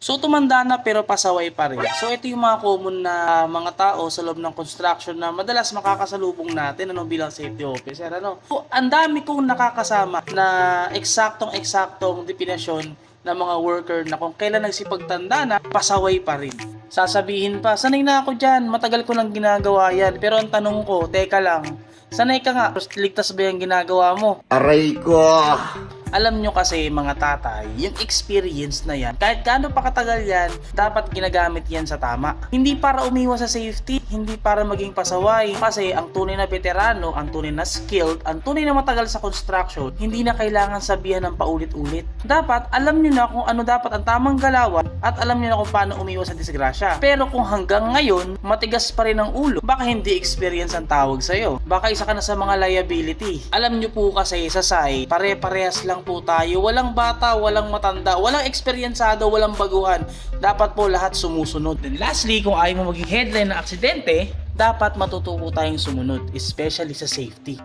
So tumanda na pero pasaway pa rin. So ito yung mga common na mga tao sa loob ng construction na madalas makakasalubong natin bilang safety officer. So, ang dami kong nakakasama na eksaktong definasyon ng mga worker na kung kailan nagsipagtanda na, pasaway pa rin. Sasabihin pa, sanay na ako dyan, matagal ko lang ginagawa yan. Pero ang tanong ko, teka lang, sanay ka nga, ligtas ba yung ginagawa mo? Aray ko! Alam nyo kasi mga tatay, yung experience na yan, kahit gaano pa katagal yan, dapat ginagamit yan sa tama. Hindi para umiwas sa safety, hindi para maging pasaway. Kasi ang tunay na veterano, ang tunay na skilled, ang tunay na matagal sa construction, hindi na kailangan sabihan ng paulit-ulit. Dapat alam nyo na kung ano dapat ang tamang galawan at alam nyo na kung paano umiwas sa disgrasya. Pero kung hanggang ngayon, matigas pa rin ang ulo, baka hindi experience ang tawag sa'yo. Baka isa ka na sa mga liability. Alam nyo po kasi sa SAI, pare-parehas lang po tayo. Walang bata, walang matanda, walang eksperyensado, walang baguhan. Dapat po lahat sumusunod. And lastly, kung ayaw mo maging headline ng aksidente, dapat matuto po tayong sumunod, especially sa safety.